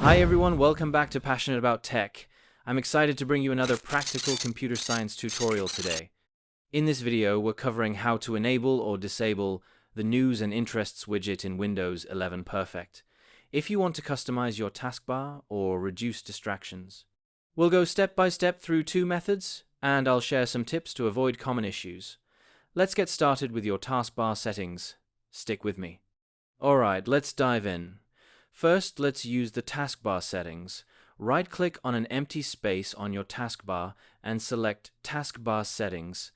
Hi everyone, welcome back to Passionate About Tech. I'm excited to bring you another practical computer science tutorial today. In this video, we're covering how to enable or disable the News and Interests widget in Windows 11 Perfect, if you want to customize your taskbar or reduce distractions. We'll go step by step through two methods, and I'll share some tips to avoid common issues. Let's get started with your taskbar settings. Stick with me. Alright, let's dive in. First, let's use the taskbar settings. Right-click on an empty space on your taskbar and select Taskbar Settings.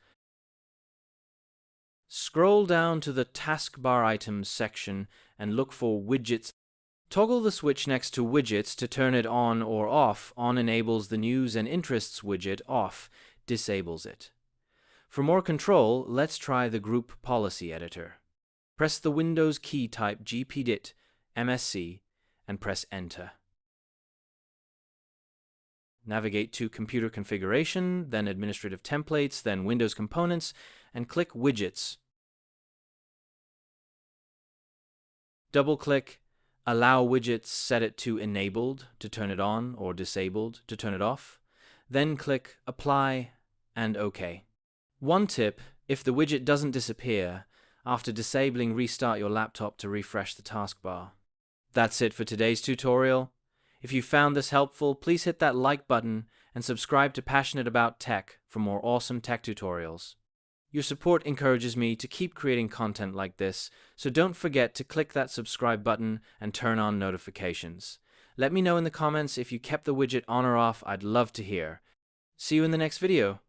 Scroll down to the Taskbar Items section and look for Widgets. Toggle the switch next to Widgets to turn it on or off. On enables the News and Interests widget, off disables it. For more control, let's try the Group Policy Editor. Press the Windows key, type gpdit MSC, and press Enter. Navigate to Computer Configuration, then Administrative Templates, then Windows Components, and click Widgets. Double-click Allow Widgets, set it to Enabled to turn it on or Disabled to turn it off. Then click Apply and OK. One tip: if the widget doesn't disappear, after disabling, restart your laptop to refresh the taskbar. That's it for today's tutorial. If you found this helpful, please hit that like button and subscribe to Passionate About Tech for more awesome tech tutorials. Your support encourages me to keep creating content like this, so don't forget to click that subscribe button and turn on notifications. Let me know in the comments if you kept the widget on or off. I'd love to hear. See you in the next video.